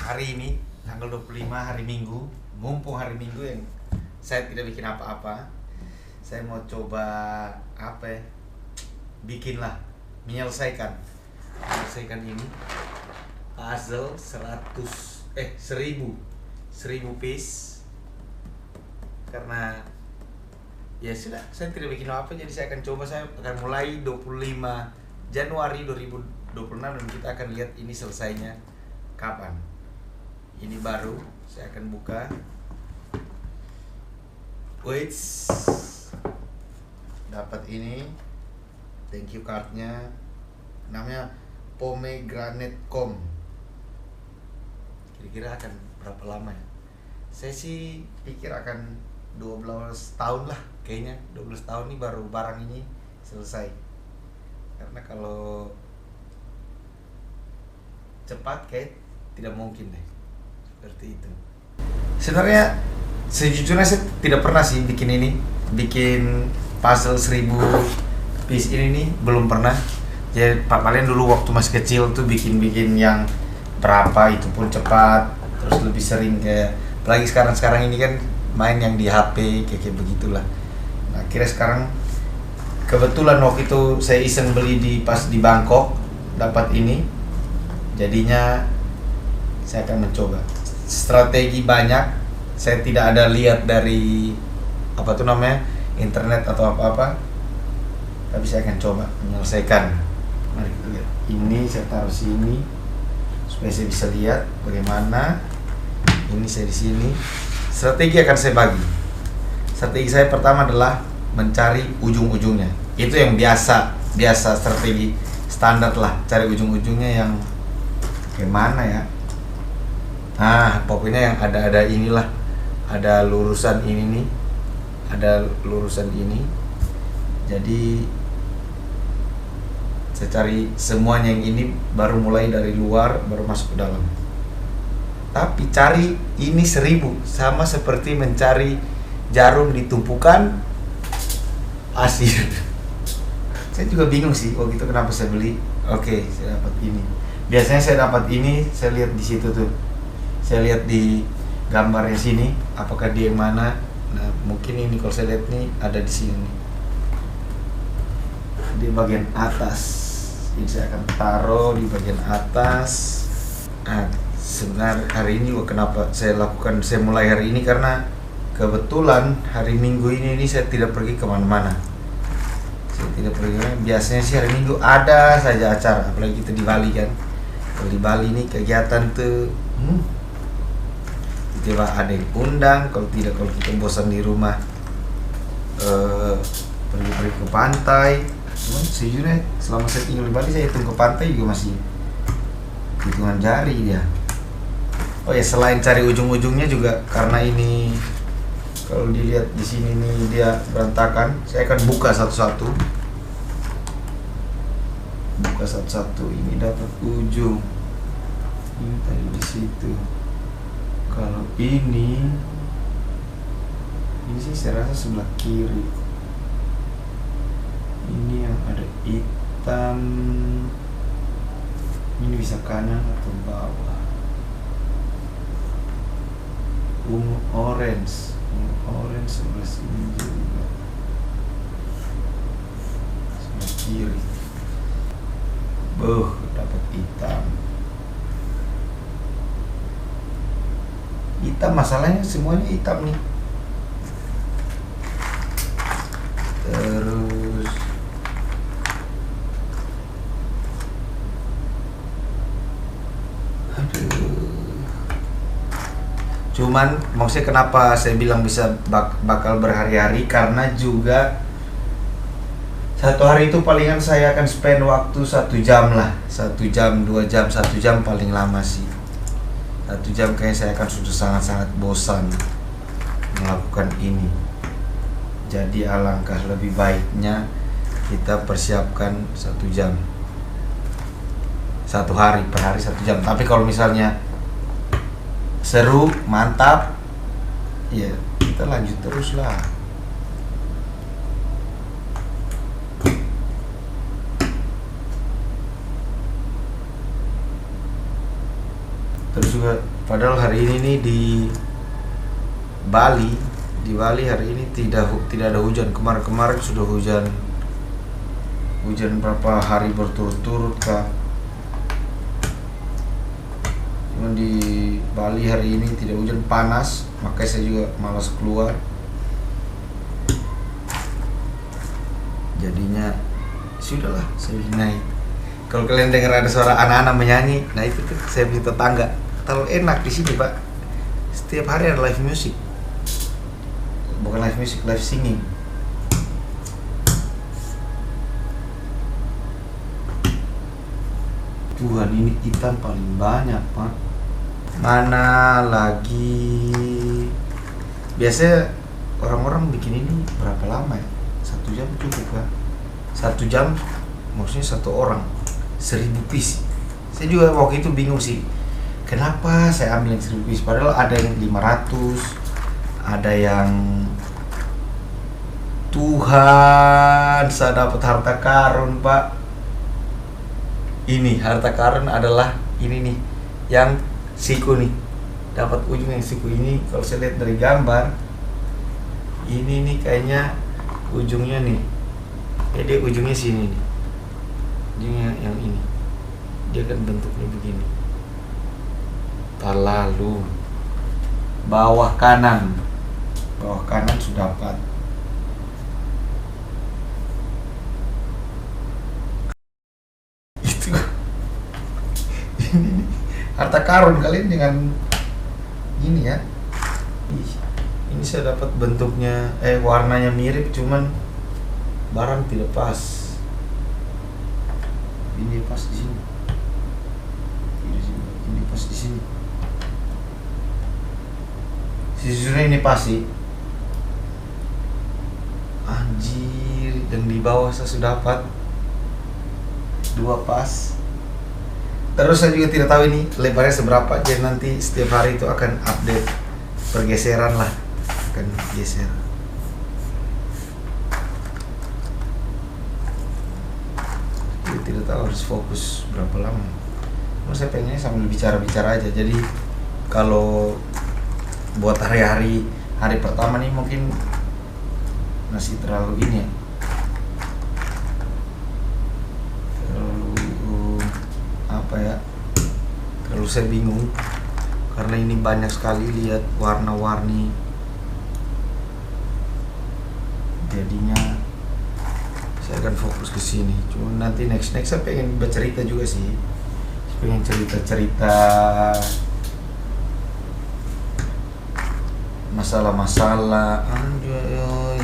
hari ini tanggal 25 hari Minggu, mumpung hari Minggu yang saya tidak bikin apa-apa, saya mau coba apa ya, bikinlah, menyelesaikan ini puzzle 1000 piece, karena ya sudah, saya tidak bikin apa, jadi saya akan coba. Saya akan mulai 25 Januari 2026 dan kita akan lihat ini selesainya kapan. Ini baru, saya akan buka. Wait, dapat ini, thank you cardnya, namanya Pomegranate Com. Kira-kira akan berapa lama ya? Saya sih pikir akan 12 tahun lah kayaknya. 12 tahun nih baru barang ini selesai. Karena kalau cepat kayak tidak mungkin deh. Seperti itu. Sebenarnya sejujurnya saya tidak pernah sih bikin puzzle 1000 piece ini nih, belum pernah. Jadi paling dulu waktu masih kecil tuh bikin yang berapa itu pun cepat, terus lebih sering kayak, apalagi sekarang ini kan main yang di HP kayak begitulah. Nah, akhirnya sekarang kebetulan waktu itu saya iseng beli pas di Bangkok, dapat ini. Jadinya saya akan mencoba. Strategi banyak, saya tidak ada lihat dari internet atau apa-apa, tapi saya akan coba menyelesaikan. Mari kita lihat. Ini saya taruh sini supaya saya bisa lihat bagaimana. Ini saya di sini. Strategi akan saya bagi. Strategi saya pertama adalah mencari ujung-ujungnya. Itu yang biasa strategi standar lah, cari ujung-ujungnya yang gimana ya. Nah, pokoknya yang ada inilah, ada lurusan ini nih, ada lurusan ini. Jadi saya cari semuanya yang ini, baru mulai dari luar, baru masuk ke dalam. Tapi cari ini 1000, sama seperti mencari jarum di tumpukan pasir. Saya juga bingung sih waktu itu kenapa saya beli. Oke, saya dapat ini. Biasanya saya dapat ini, saya lihat di situ tuh. Saya lihat di gambarnya sini, apakah dia yang mana. Nah, mungkin ini kalau saya lihat nih ada di sini nih, di bagian atas. Ini saya akan taruh di bagian atas. Nah, sebenarnya hari ini juga kenapa saya mulai hari ini, karena kebetulan hari Minggu ini saya tidak pergi kemana-mana. Saya tidak pergi. Biasanya sih hari Minggu ada saja acara, apalagi kita di Bali kan. Kalau di Bali ini kegiatan tuh tiba ada yang undang. Kalau tidak, kalau kita bosan di rumah, pergi ke pantai. Cuman sejujurnya selama saya tinggal di Bali, saya hitung ke pantai juga masih hitungan jari dia. Oh ya, selain cari ujung-ujungnya juga karena ini, kalau dilihat di sini nih dia berantakan, saya akan buka satu-satu. Ini dapat ujung. Ini tadi di situ. Kalau ini sih saya rasa sebelah kiri. Ini yang ada hitam. Ini bisa kanan atau bawah. Ungu orange sebelah sini juga. Sebelah kiri. Dapat hitam. Masalahnya semuanya hitam nih. Terus cuman maksudnya kenapa saya bilang bisa bakal berhari-hari, karena juga satu hari itu palingan saya akan spend waktu 1 jam lah, 1 jam, 2 jam, 1 jam paling lama sih. 1 jam kayaknya saya akan sudah sangat-sangat bosan melakukan ini. Jadi alangkah lebih baiknya kita persiapkan 1 jam, 1 hari, per hari 1 jam. Tapi kalau misalnya seru, mantap, ya kita lanjut terus lah. Terus juga padahal hari ini nih di Bali hari ini tidak ada hujan. Kemarin sudah hujan berapa hari berturut-turut kah. Cuman di Bali hari ini tidak hujan, panas, makanya saya juga malas keluar. Jadinya sudahlah, saya naik. Kalau kalian dengar ada suara anak-anak menyanyi, nah itu tuh saya punya tetangga. Terlalu enak di sini, Pak. Setiap hari ada live music. Bukan live music, live singing. Tuhan, ini hitam paling banyak, Pak. Mana lagi? Biasanya orang-orang bikin ini berapa lama ya? 1 jam cukup kan? 1 jam maksudnya 1 orang 1000 piece. Saya juga waktu itu bingung sih, kenapa saya ambil yang 1000 piece, padahal ada yang 500, ada yang Tuhan, saya dapat harta karun, Pak. Ini harta karun adalah ini nih, yang siku nih, dapat ujung yang siku ini. Kalau saya lihat dari gambar ini nih, kayaknya ujungnya nih, dia ujungnya sini nih, ujungnya yang ini, dia kan bentuknya begini. Lalu bawah kanan sudah dapat. Itu ini harta karun, kalian dengan ini ya. Ini saya dapat bentuknya, warnanya mirip, cuman barang tidak pas. Ini pas di sini. Ini pas di sini. Sejujurnya ini pas sih. Anjir, dan di bawah saya sudah dapat 2 pas. Terus saya juga tidak tahu ini lebarnya seberapa, jadi nanti setiap hari itu akan update pergeseran lah, akan geser. Jadi tidak tahu harus fokus berapa lama. Cuma saya pengennya sambil bicara-bicara aja, jadi kalau buat hari pertama nih mungkin masih terlalu ini ya, terlalu saya bingung karena ini banyak sekali lihat warna-warni, jadinya saya akan fokus ke sini. Cuma nanti next saya pengen bercerita juga sih, pengen cerita masalah-masalah anjoy,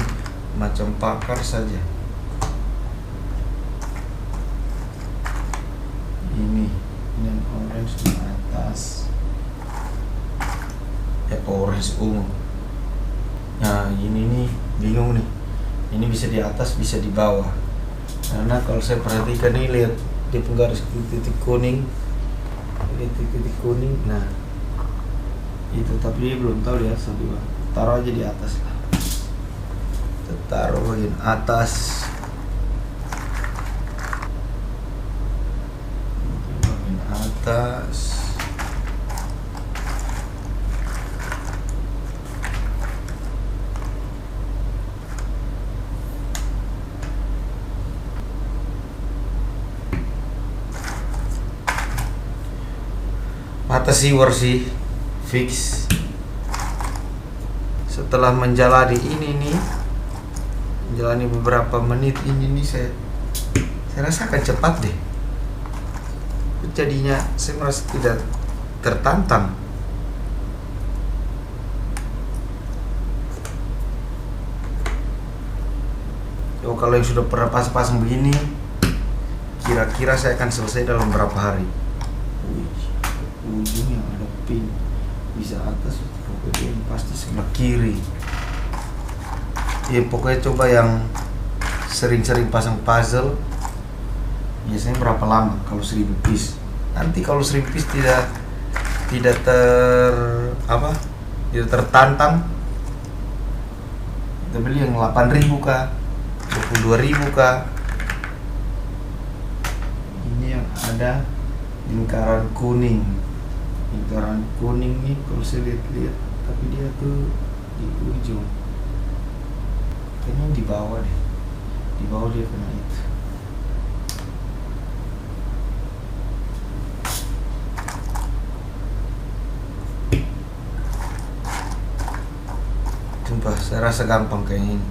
macam pakar saja. Ini yang orange di atas ya, orange ungu. Nah ini nih bingung nih, ini bisa di atas bisa di bawah, karena kalau saya perhatikan nih, lihat di penggaris titik kuning, nah itu, tapi belum tahu dia sampai mana. Taruh aja di atas lah, taruh bagian atas, mata siwer sih fix. Setelah menjalani beberapa menit ini nih, saya rasakan cepat deh. Jadinya saya merasa tidak tertantang. Kalau yang sudah pernah pasang begini, kira-kira saya akan selesai dalam berapa hari. Ujungnya ada pin, bisa atas, pokoknya pasti sebelah kiri. Ya pokoknya coba yang sering-sering pasang puzzle, biasanya berapa lama kalau 1000 piece. Nanti kalau 1000 piece tidak tertantang, kita beli yang 8.000 kah, 22.000 kah. Ini yang ada lingkaran kuning. lingkaran kuning nih kalau saya lihat, tapi dia tuh di ujung. Kayaknya di bawah deh, di bawah dia kena itu. Sumpah, saya rasa gampang kayaknya ini.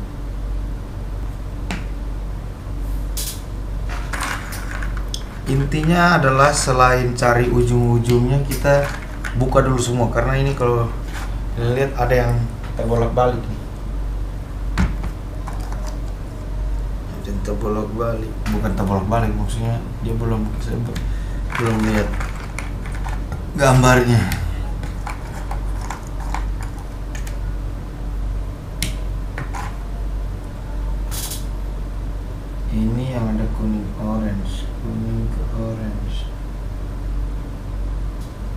Intinya adalah selain cari ujung-ujungnya, kita buka dulu semua, karena ini kalau lihat ada yang terbolak-balik nih. Ada yang terbolak-balik, bukan terbolak-balik, maksudnya dia belum lihat gambarnya. Ini yang ada kuning ke orange.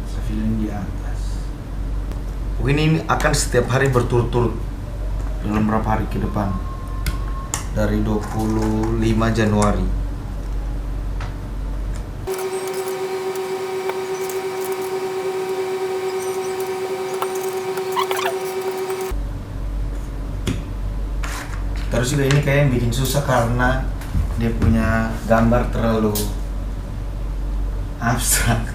Saya feeling di atas. Mungkin ini akan setiap hari berturut-turut dalam berapa hari ke depan. Dari 25 Januari. Terus juga ini kayak yang bikin susah karena dia punya gambar terlalu abstrak.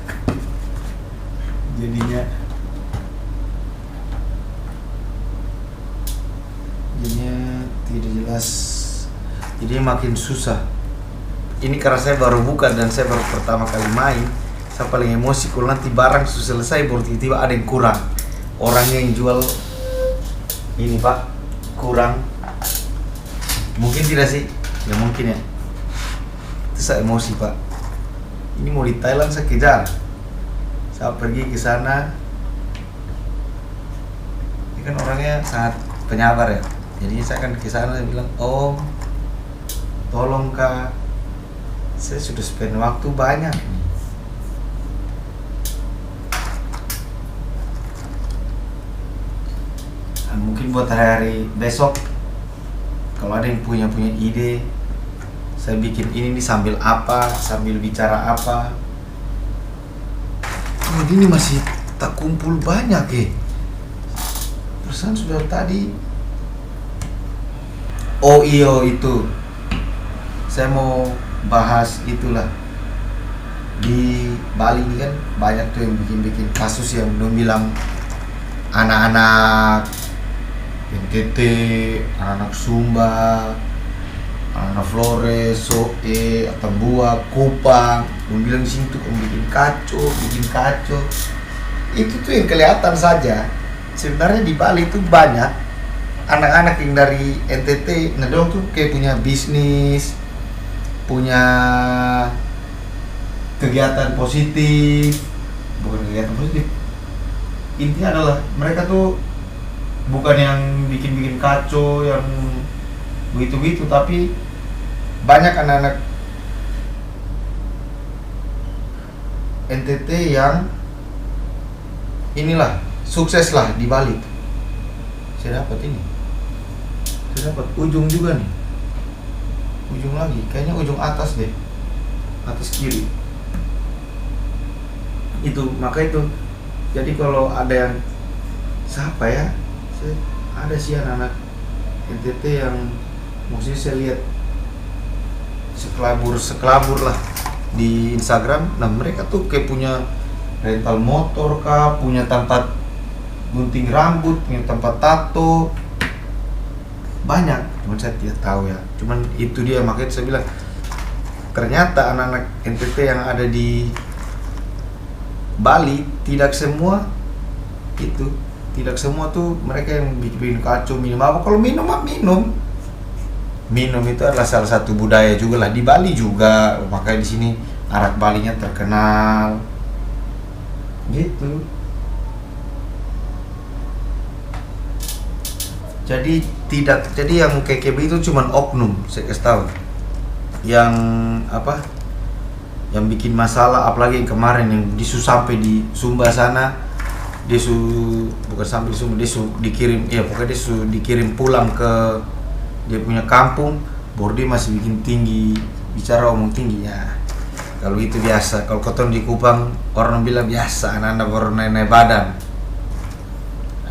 Jadinya tidak jelas, jadi makin susah. Ini karena saya baru buka dan saya baru pertama kali main. Saya paling emosi kalau nanti barang sudah selesai baru tiba-tiba ada yang kurang. Orangnya yang jual ini pak kurang. Mungkin tidak sih? Ya mungkin ya. Itu saya emosi pak. Ini mau di Thailand saya kejar. Saya pergi ke sana. Ini kan orangnya sangat penyabar ya. Jadi saya kan ke sana bilang, "Om, tolong Kak. Saya sudah spend waktu banyak nih." Nah, mungkin buat hari-hari besok kalau ada yang punya ide, saya bikin ini nih sambil bicara apa. Oh, ini masih tak kumpul banyak ya. Perasaan sudah tadi. Oh iya itu. Saya mau bahas itulah. Di Bali ini kan banyak tuh yang bikin kasus yang belum bilang anak-anak NTT, anak-anak Sumba, anak Flores, Soe, Atambua, Kupang, bilang di sini tuh bikin kacau. Itu tuh yang kelihatan saja. Sebenarnya di Bali itu banyak anak-anak yang dari NTT, ngedong tuh kayak punya bisnis, punya kegiatan positif, bukan kegiatan positif. Intinya adalah mereka tuh bukan yang bikin kacau, yang begitu, tapi banyak anak-anak NTT yang inilah sukses lah di Bali. Saya dapat ujung juga nih, ujung lagi, kayaknya ujung atas deh, atas kiri. Maka itu. Jadi kalau ada yang siapa ya? Ada sih anak-anak NTT yang maksudnya saya lihat sekelabur lah di Instagram. Nah mereka tuh kayak punya rental motor kah, punya tempat gunting rambut, punya tempat tato, banyak. Cuman saya tidak tahu ya. Cuman itu dia, makanya saya bilang ternyata anak-anak NTT yang ada di Bali tidak semua tuh mereka yang bikin kacau. Minum apa? Kalau minum itu adalah salah satu budaya juga lah di Bali juga. Makanya di sini arak Balinya terkenal gitu. Jadi yang KKB itu cuman oknum, saya kasih tahu. Yang yang bikin masalah, apalagi yang kemarin yang sampai di Sumba sana. Bukan sampai di Sumba, dikirim pulang ke dia punya kampung. Baru dia masih bikin tinggi, omong tinggi ya. Kalau itu biasa, kalau kotong di Kupang orang bilang biasa, anak-anak baru nenek badan.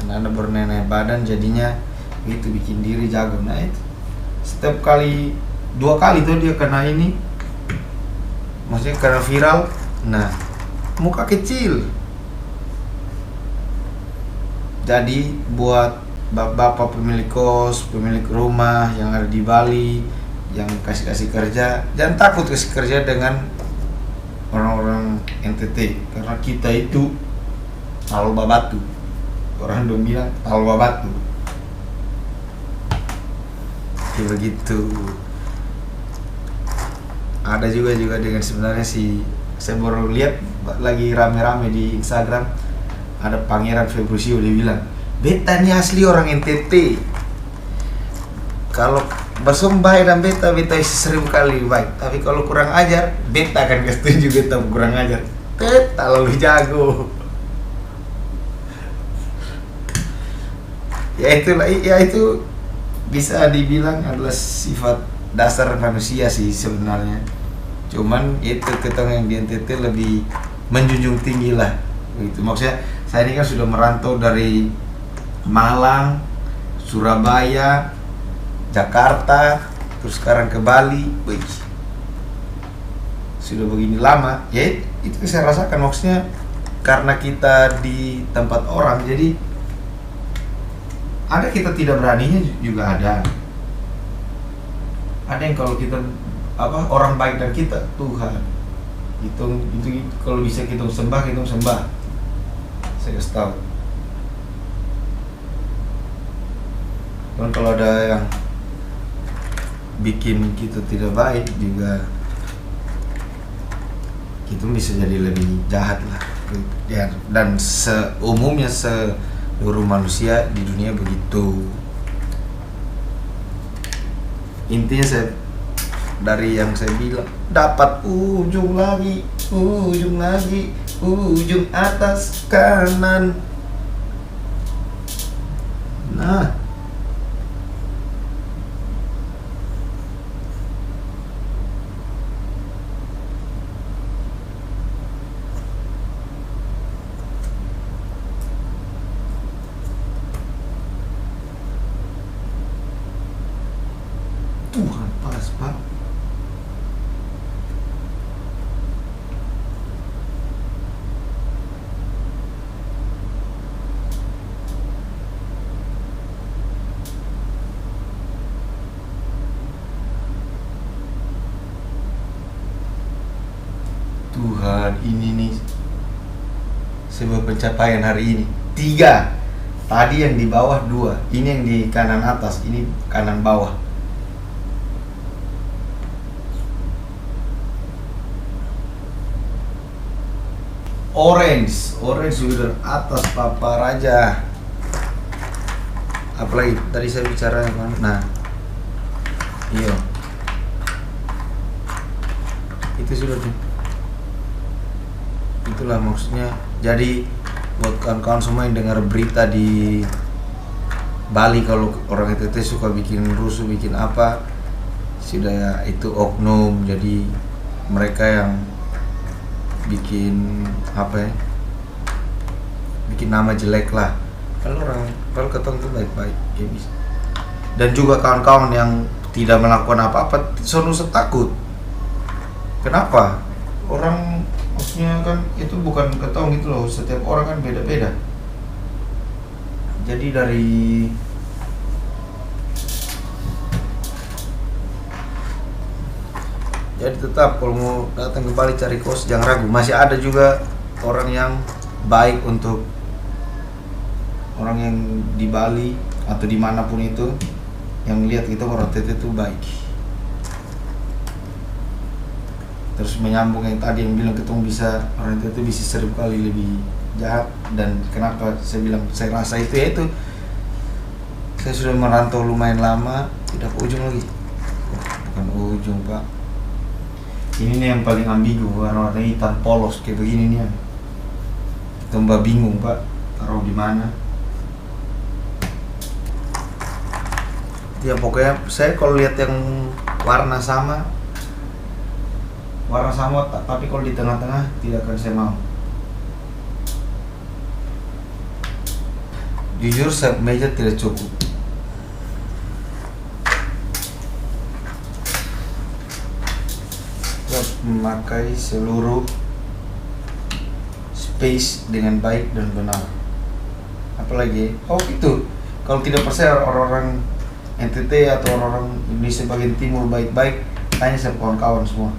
Anak-anak baru nenek badan jadinya itu bikin diri jago. Nah itu setiap kali 2 kali tuh dia kena ini, maksudnya kena viral. Nah muka kecil. Jadi buat bapak-bapak pemilik kos, pemilik rumah yang ada di Bali, yang kasih kerja, jangan takut kasih kerja dengan orang-orang NTT, karena kita itu talba batu. Orang dong bilang talba batu. Kayak begitu. Ada juga dengan sebenarnya saya baru lihat lagi rame-rame di Instagram, ada Pangeran Februcio, dia bilang, "Beta ini asli orang NTT. Kalau bersumpah dan beta 1000 kali lebih baik. Tapi kalau kurang ajar, beta akan setuju beta kurang ajar. Beta lalu jago." Ya itu bisa dibilang adalah sifat dasar manusia sih sebenarnya. Cuman itu kita yang di NTT lebih menjunjung tinggi lah. Itu maksudnya saya ini kan sudah merantau dari Malang, Surabaya, Jakarta, terus sekarang ke Bali. Wih, sudah begini lama, ya itu saya rasakan. Maksudnya karena kita di tempat orang, jadi ada kita tidak beraninya juga ada. Ada yang kalau kita orang baik dan kita Tuhan itu kalau bisa kita sembah, saya kasih tahu. Dan kalau ada yang bikin kita tidak baik juga, kita bisa jadi lebih jahat lah ya. Dan seumumnya seluruh manusia di dunia begitu. Intinya dari yang saya bilang, dapat ujung lagi, ujung atas kanan. Nah, Tuhan pas Pak. Tuhan, ini nih sebuah pencapaian hari ini. 3. Tadi yang di bawah 2. Ini yang di kanan atas, ini kanan bawah. Orange sudah atas Papa Raja. Apalagi tadi saya bicara yang mana? Nah, iya, itu sudah tuh. Itulah maksudnya. Jadi buat kawan-kawan semua yang dengar berita di Bali, kalau orang NTT suka bikin rusuh, bikin apa, sudah ya, itu oknum. Jadi mereka yang bikin bikin nama jelek lah. Kalau ketemu itu baik-baik ya bisa. Dan juga kawan-kawan yang tidak melakukan apa-apa, selalu takut. Kenapa? Orang maksudnya kan itu bukan ketong gitu loh. Setiap orang kan beda-beda. Jadi tetap kalau mau datang ke Bali cari kos jangan ragu. Masih ada juga orang yang baik untuk orang yang di Bali atau dimanapun itu, yang lihat kita orang TT itu baik. Terus menyambung yang tadi yang bilang ketemu bisa orang TT bisa 1000 kali lebih jahat. Dan kenapa saya bilang saya rasa itu saya sudah merantau lumayan lama, tidak ke ujung lagi. Bukan ujung Pak, ini nih yang paling ambigu, warna hitam polos kayak begini nih. Tambah bingung Pak, taruh di mana. Ya pokoknya saya kalau lihat yang warna sama, warna sama, tapi kalau di tengah-tengah tidak akan saya mau. Jujur meja tidak cukup. Harus memakai seluruh space dengan baik dan benar. Apalagi, oh itu, kalau tidak percaya orang-orang NTT atau orang-orang Indonesia bagian timur baik-baik, tanya saya kawan-kawan semua.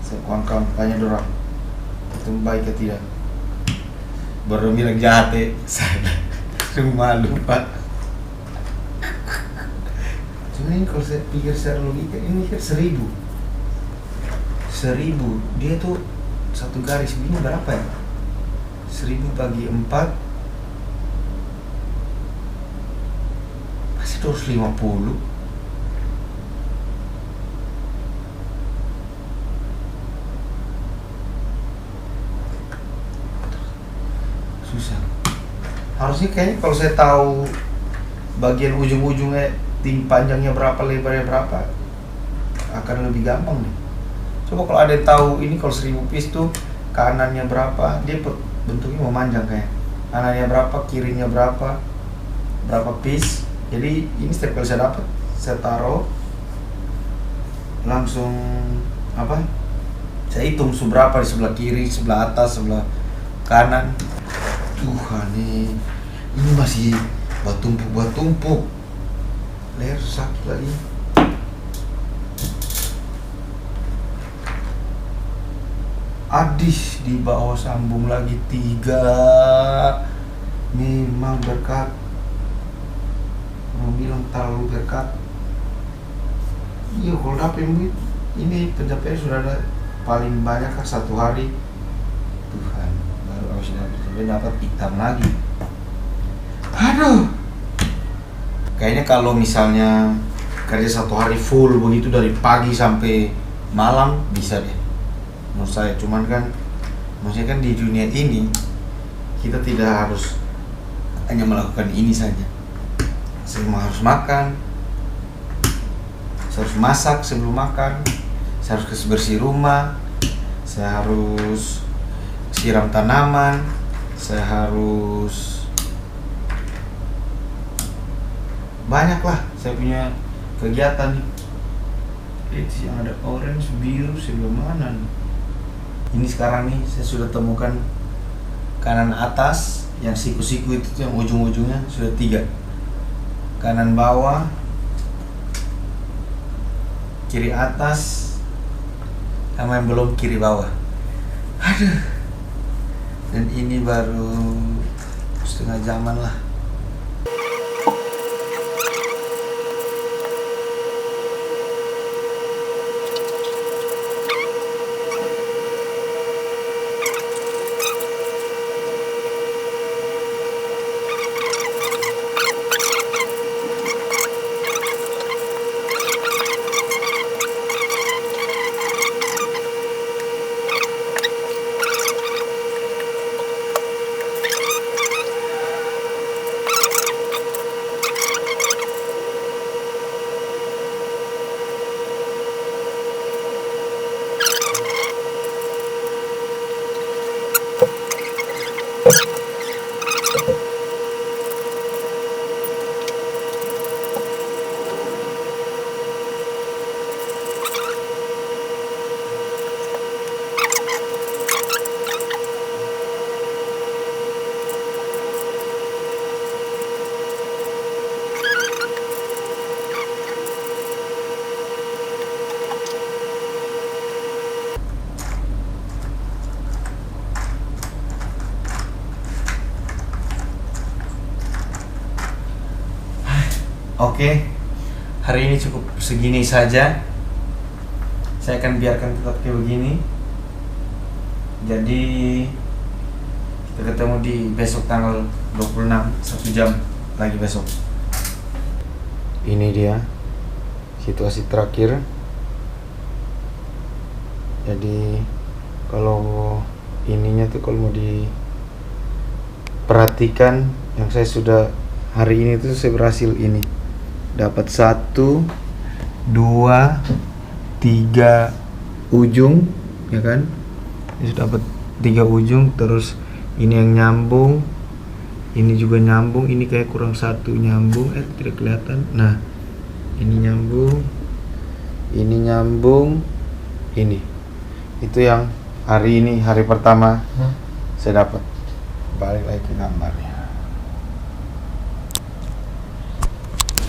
Saya kawan-kawan tanya dorang, itu baik atau tidak. Baru bilang jahat saya malu pak. Cuma ini kalau saya pikir secara logika, ini kan 1000, dia tuh satu garis ini berapa ya? 1000 bagi 4 masih 250. Susah. Harusnya kayaknya kalau saya tahu bagian ujung-ujungnya panjangnya berapa, lebarnya berapa, akan lebih gampang nih. Coba kalau ada yang tahu ini, kalau 1000 piece tuh kanannya berapa, dia bentuknya memanjang kayak kanannya berapa, kirinya berapa piece. Jadi ini setiap kali saya dapat, saya taruh langsung saya hitung seberapa di sebelah kiri, sebelah atas, sebelah kanan. Tuhan nih, ini masih batumpuk, leher sakit lagi. Adis di bawah sambung lagi 3, memang berkat. Mau bilang terlalu berkat. Iya, kalau dapat ini pencapaian sudah ada paling banyak kan 1 hari. Tuhan, baru harus dapat hitam lagi. Aduh. Kayaknya kalau misalnya kerja 1 hari full begitu dari pagi sampai malam bisa deh. Menurut saya, cuman kan maksudnya kan di dunia ini kita tidak harus hanya melakukan ini saja. Saya harus makan, saya harus masak sebelum makan, saya harus bersih rumah, saya harus siram tanaman, saya harus banyak lah saya punya kegiatan nih. Itu yang ada orange, biru, sebelah mana nih? Ini sekarang nih saya sudah temukan kanan atas yang siku-siku itu yang ujung-ujungnya sudah 3. Kanan bawah, kiri atas, sama yang belum kiri bawah. Aduh. Dan ini baru setengah jaman lah. Oke, hari ini cukup segini saja. Saya akan biarkan tetap kayak begini. Jadi kita ketemu di besok tanggal 26, 1 jam lagi besok. Ini dia situasi terakhir. Jadi kalau ininya tuh kalau mau diperhatikan, yang saya sudah hari ini tuh saya berhasil ini dapat 1, 2, 3, ujung, ya kan? Ini sudah dapat 3 ujung, terus ini yang nyambung, ini juga nyambung, ini kayak kurang satu nyambung, tidak kelihatan. Nah, ini nyambung, ini. Itu yang hari ini, hari pertama saya dapat. Balik lagi ke gambarnya.